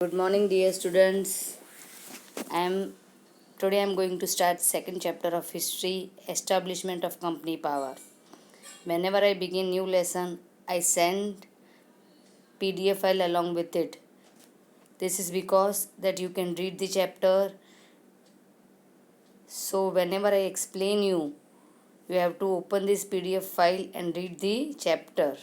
Good morning, dear students. Today I am going to start second chapter of history, establishment of company power. Whenever I begin new lesson, I send PDF file along with it. This is because that you can read the chapter. So whenever I explain you have to open this PDF file and read the chapter.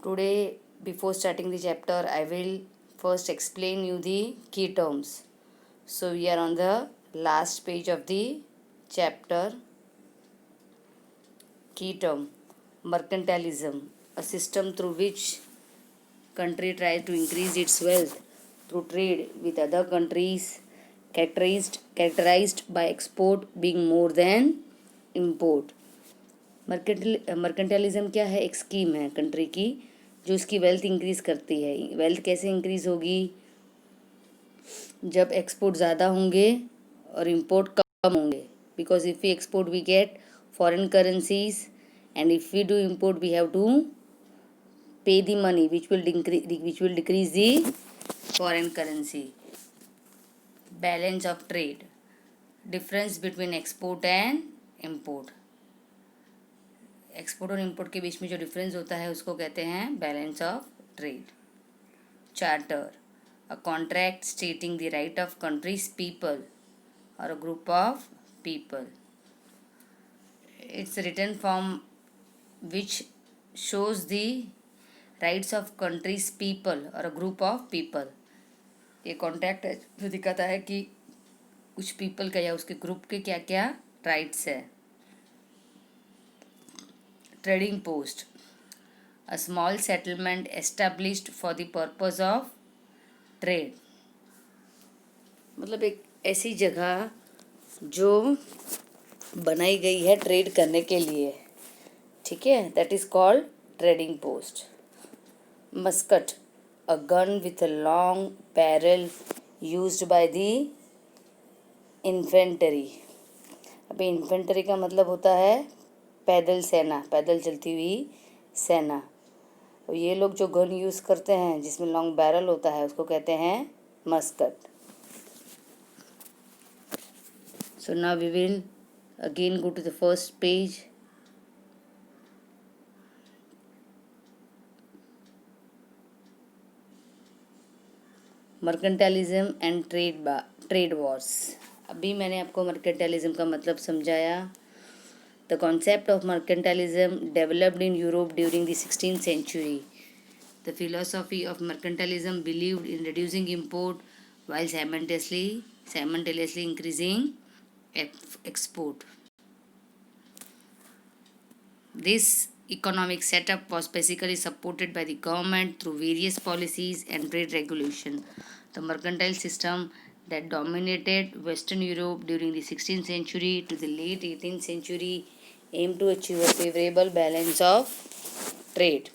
Today, before starting the chapter, I will first explain you the key terms. So we are on the last page of the chapter. Key term: mercantilism, a system through which country tries to increase its wealth through trade with other countries, characterized by export being more than import. मर्केंटाइलिज्म क्या है? एक scheme है country की जो उसकी wealth increase करती है. Wealth कैसे इंक्रीज होगी? जब एक्सपोर्ट ज़्यादा होंगे और इम्पोर्ट कम होंगे. Because if we export we get foreign currencies and if we do import we have to pay the money which will decrease the foreign currency. Balance of trade, difference between export and import. Export और import के बीच में जो difference होता है उसको कहते हैं balance of trade. Charter, a contract stating the right of country's people or a group of people. It's a written form which shows the rights of country's people or a group of people. ये contract है जो दिखाता है कि कुछ people का या उसके ग्रुप के क्या क्या राइट्स है. Trading post, a small settlement established for the purpose of trade. मतलब एक ऐसी जगह जो बनाई गई है ट्रेड करने के लिए. ठीक है, that is called trading post. Muscat, a gun with a long barrel used by the infantry. अभी इन्फेंट्री का मतलब होता है पैदल सेना, पैदल चलती हुई सेना. और ये लोग जो गन यूज़ करते हैं जिसमें लॉन्ग बैरल होता है उसको कहते हैं मस्कट. So now we will again go to the first page. Mercantilism and trade wars. अभी मैंने आपको मर्केंटाइलिज्म का मतलब समझाया. The concept of mercantilism developed in Europe during the 16th century. The philosophy of mercantilism believed in reducing import while simultaneously increasing export. This economic setup was basically supported by the government through various policies and trade regulation. The mercantile system that dominated Western Europe during the 16th century to the late 18th century aimed to achieve a favorable balance of trade,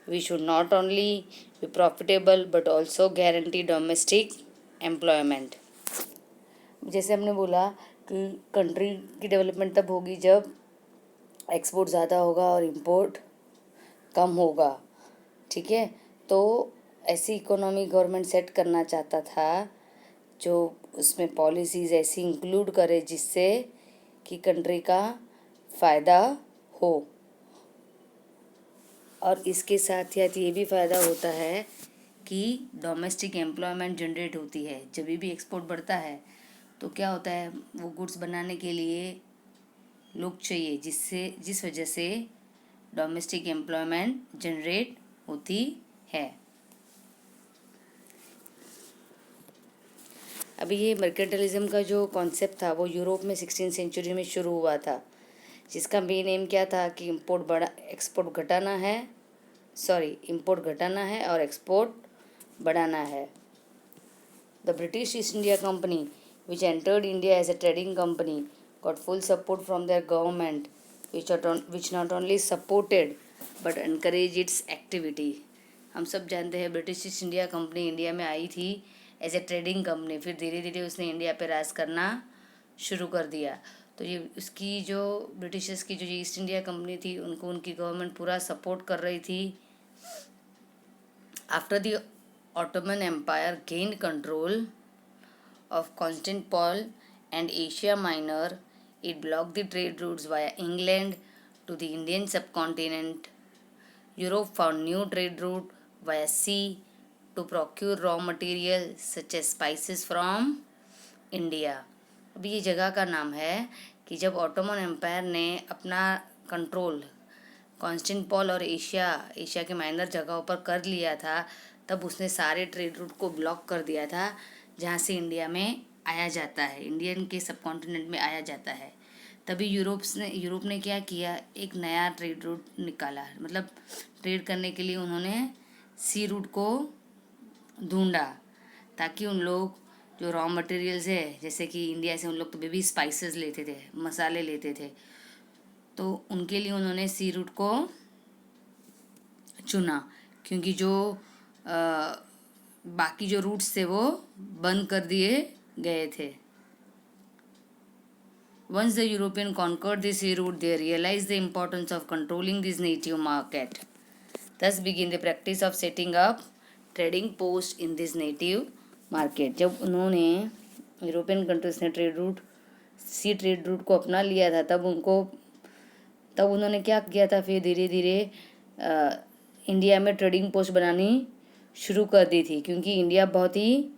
which should not only be profitable but also guarantee domestic employment. जैसे हमने बोला कि country की development तब होगी जब export ज़्यादा होगा और इम्पोर्ट कम होगा. ठीक है, तो ऐसी इकोनॉमी गवर्नमेंट सेट करना चाहता था जो उसमें पॉलिसीज़ ऐसी इंक्लूड करे जिससे कि कंट्री का फ़ायदा हो. और इसके साथ साथ ये भी फ़ायदा होता है कि डोमेस्टिक एम्प्लॉयमेंट जनरेट होती है. जब भी एक्सपोर्ट बढ़ता है तो क्या होता है, वो गुड्स बनाने के लिए लोग चाहिए जिस वजह से डोमेस्टिक एम्प्लॉयमेंट जनरेट होती है. अभी ये मर्केंटाइलिज्म का जो कॉन्सेप्ट था वो यूरोप में 16th सेंचुरी में शुरू हुआ था, जिसका मेन एम क्या था कि इम्पोर्ट घटाना है और एक्सपोर्ट बढ़ाना है. The British East India company which entered India as a trading company got full support from their government which not only supported but encouraged its activity. हम सब जानते हैं British East India company India में आई थी as a trading company. फिर धीरे धीरे उसने इंडिया पे राज करना शुरू कर दिया. तो ये उसकी जो ब्रिटिशर्स की जो ईस्ट इंडिया कंपनी थी उनको उनकी गवर्नमेंट पूरा सपोर्ट कर रही थी. After the Ottoman Empire gained control of Constantinople and Asia Minor. It blocked the trade routes via England to the Indian subcontinent. Europe found new trade route via sea to procure raw material such as spices from India. अभी ये जगह का नाम है कि जब Ottoman empire ने अपना कंट्रोल कॉन्स्टेंटिनोपल और एशिया के माइनर जगहों पर कर लिया था, तब उसने सारे ट्रेड रूट को ब्लॉक कर दिया था जहाँ से इंडिया में आया जाता है, इंडियन के सब कॉन्टिनेंट में आया जाता है। तभी यूरोप ने क्या किया, एक नया ट्रेड रूट निकाला, मतलब ट्रेड करने के लिए उन्होंने सी रूट को ढूंढा, ताकि उन लोग जो रॉ मटेरियल्स है, जैसे कि इंडिया से उन लोग तो बेबी स्पाइसेस लेते थे, मसाले लेते थे, तो उनके लिए उन्होंने सी रूट को चुना, क्योंकि जो बाकी जो रूट्स थे वो बंद कर दिए गए थे। Once the European conquered the sea route, they realized the importance of controlling this native market. Thus began the practice of setting up trading posts in this native market. जब उन्होंने यूरोपियन कंट्रीज ने सी trade route को अपना लिया था, तब उन्होंने क्या किया था, फिर धीरे धीरे इंडिया में ट्रेडिंग पोस्ट बनानी शुरू कर दी थी, क्योंकि इंडिया बहुत ही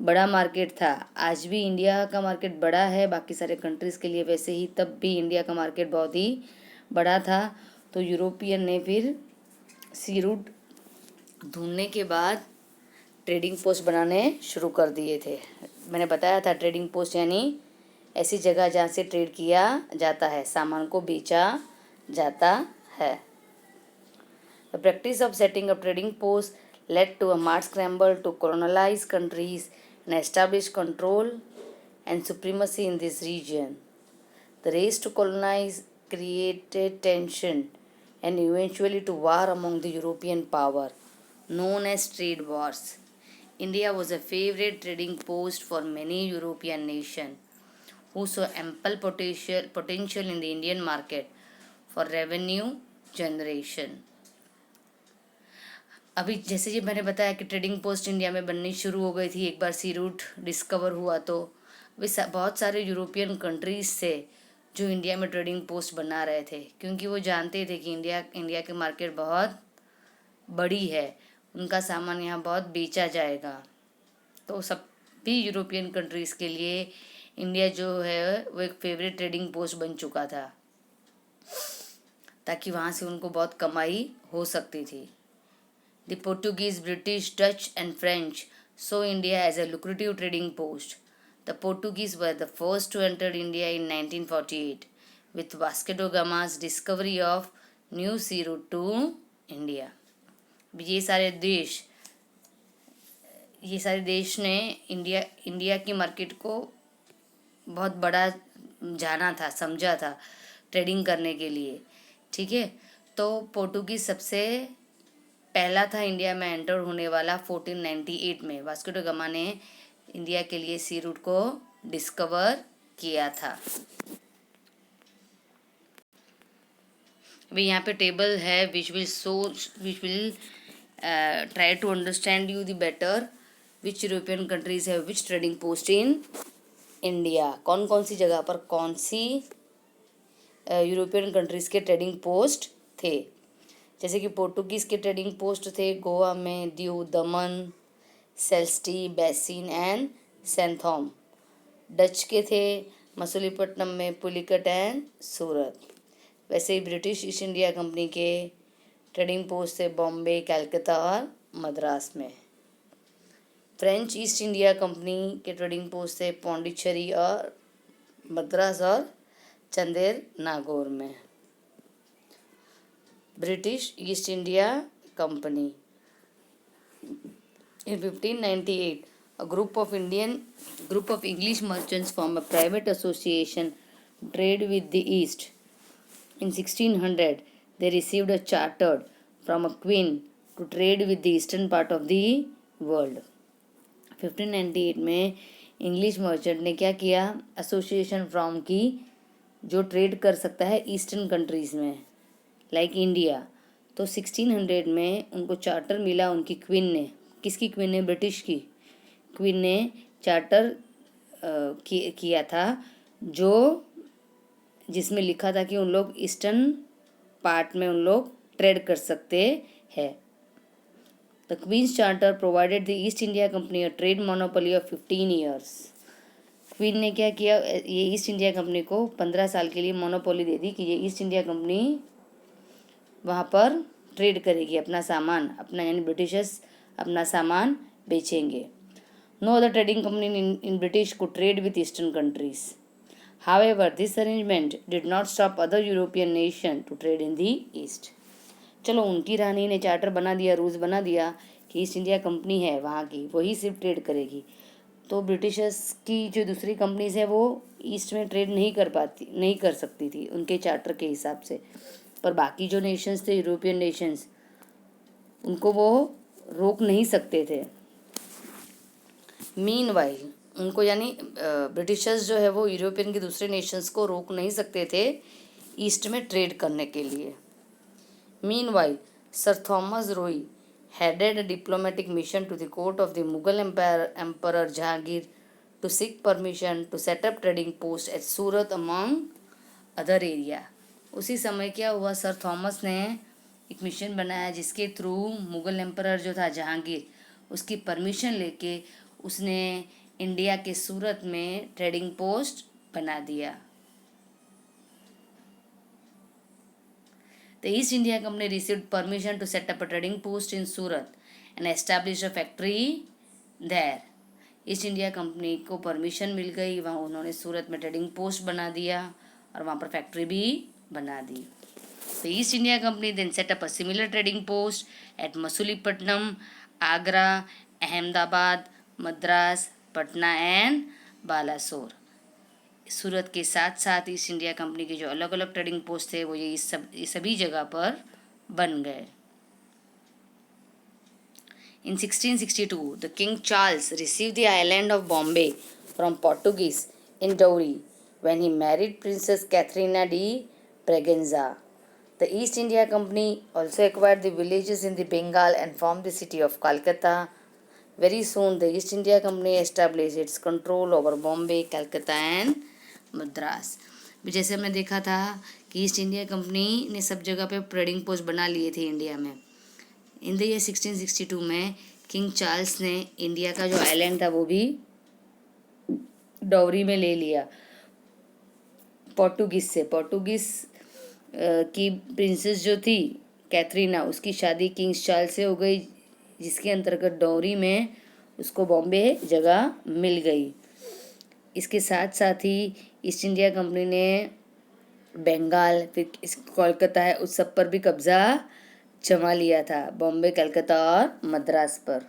बड़ा मार्केट था। आज भी इंडिया का मार्केट बड़ा है बाकी सारे कंट्रीज़ के लिए, वैसे ही तब भी इंडिया का मार्केट बहुत ही बड़ा था। तो यूरोपियन ने फिर सी रूट ढूंढने के बाद ट्रेडिंग पोस्ट बनाने शुरू कर दिए थे। मैंने बताया था ट्रेडिंग पोस्ट यानी ऐसी जगह जहाँ से ट्रेड किया जाता है, सामान को बेचा जाता है। The practice of setting up trading post led to a mad scramble to colonize countries and establish control and supremacy in this region. The race to colonize created tension and eventually to war among the European power, known as trade wars. India was a favorite trading post for many European nations who saw ample potential in the Indian market for revenue generation. अभी जैसे जी मैंने बताया कि trading post India में बननी शुरू हो गई थी एक बार सी रूट डिस्कवर हुआ, तो अभी बहुत सारे यूरोपियन कंट्रीज़ थे जो इंडिया में ट्रेडिंग पोस्ट बना रहे थे, क्योंकि वो जानते थे कि इंडिया की मार्केट बहुत बड़ी है, उनका सामान यहाँ बहुत बेचा जाएगा। तो सभी यूरोपियन कंट्रीज़ के लिए इंडिया जो है वो एक फेवरेट ट्रेडिंग पोस्ट बन चुका था, ताकि वहाँ से उनको बहुत कमाई हो सकती थी। The Portuguese, British, Dutch and French saw India as a lucrative trading post. The Portuguese were the first to enter India in 1948 with Vasco da Gama's discovery of new sea route to India. ये सारे देश ने India की market को बहुत बड़ा जाना था, समझा था ट्रेडिंग करने के लिए, ठीक है। तो पोर्टुगीज सबसे पहला था इंडिया में एंटर होने वाला 1498 में। वास्को ड गामा ने इंडिया के लिए सी रूट को डिस्कवर किया था। अभी यहाँ पे टेबल है which will try to understand you the better which European countries है which trading post in India. कौन कौन सी जगह पर कौन सी यूरोपियन कंट्रीज़ के ट्रेडिंग पोस्ट थे। जैसे कि पोर्टुगीज़ के ट्रेडिंग पोस्ट थे गोवा में दीव, दमन, सेल्स्टी, बेसिन एंड सेंथोम। डच के थे मसूलीपट्टनम में पुलिकट एंड सूरत। वैसे ही ब्रिटिश ईस्ट इंडिया कंपनी के ट्रेडिंग पोस्ट थे बॉम्बे, कलकत्ता और मद्रास में। फ्रेंच ईस्ट इंडिया कंपनी के ट्रेडिंग पोस्ट थे पौंडीचेरी और मद्रास और चंदेर नागौर में। British East India Company. In 1598, a group of English merchants formed a private association to trade with the East. In 1600, they received a charter from a queen to trade with the eastern part of the world. 1598 में English merchant ने क्या किया, association form की जो trade कर सकता है eastern countries में लाइक इंडिया। तो 1600 में उनको चार्टर मिला उनकी क्वीन ने किसकी क्वीन ने? ब्रिटिश की क्वीन ने चार्टर किया था, जो जिसमें लिखा था कि उन लोग ईस्टर्न पार्ट में उन लोग ट्रेड कर सकते हैं। The queen's charter provided the East India company a trade monopoly of 15 years. Queen ने क्या किया? ये ईस्ट इंडिया कंपनी को 15 साल के लिए मोनोपोली दे दी कि ये ईस्ट इंडिया कंपनी वहाँ पर ट्रेड करेगी, अपना सामान, अपना यानी ब्रिटिशर्स अपना सामान बेचेंगे। No other trading company in British को trade with eastern countries. However, this arrangement did not stop other European nation to trade in the East. चलो, उनकी रानी ने चार्टर बना दिया, रूल्स बना दिया कि ईस्ट इंडिया कंपनी है वहाँ की, वही सिर्फ ट्रेड करेगी। तो ब्रिटिशर्स की जो दूसरी कंपनीज है वो ईस्ट में ट्रेड नहीं कर सकती थी उनके चार्टर के हिसाब से। पर बाकी जो नेशंस थे, यूरोपियन नेशंस, उनको वो रोक नहीं सकते थे। मीनवाइल, उनको यानी ब्रिटिशर्स जो है वो यूरोपियन के दूसरे नेशंस को रोक नहीं सकते थे ईस्ट में ट्रेड करने के लिए। मीनवाइल, सर थॉमस रोई headed a diplomatic mission to the court of the Mughal Emperor Jahangir to seek permission to set up trading posts at Surat among other area. उसी समय क्या हुआ? सर थॉमस ने एक मिशन बनाया जिसके through Mughal emperor जो था जहांगीर, उसकी परमिशन लेके उसने इंडिया के सूरत में ट्रेडिंग पोस्ट बना दिया। The East India Company received permission to set up a trading post in Surat and established a factory there. East India company को परमिशन मिल गई, वहाँ उन्होंने सूरत में ट्रेडिंग पोस्ट बना दिया और वहाँ पर फैक्ट्री भी बना दी। The East India Company then set up a similar trading post at Masulipatam, Agra, Ahmedabad, Madras, Patna and Balasore. Surat के साथ साथ ईस्ट इंडिया कंपनी के जो अलग अलग ट्रेडिंग पोस्ट थे वो ये सभी जगह पर बन गए। In 1662, the King Charles received the island of Bombay from Portuguese in dowry when he married Princess Catherine de Braganza. The East India Company also acquired the villages in the Bengal and formed the city of Calcutta. Very soon, the East India Company established its control over Bombay, Calcutta and Madras. जैसे हमने देखा था कि east India company ने सब जगह पे trading post बना लिए थे इंडिया में। इन द ईयर 1662 में किंग चार्ल्स ने इंडिया का जो आइलैंड था वो भी डॉवरी में ले लिया पोर्टुगीज से। पोर्टुगीज की प्रिंसेस जो थी कैथरीना, उसकी शादी किंग चार्ल्स से हो गई, जिसके अंतर्गत डॉवरी में उसको बॉम्बे जगह मिल गई। इसके साथ साथ ही ईस्ट इंडिया कंपनी ने बंगाल, फिर कोलकाता है, उस सब पर भी कब्जा जमा लिया था, बॉम्बे, कलकत्ता और मद्रास पर।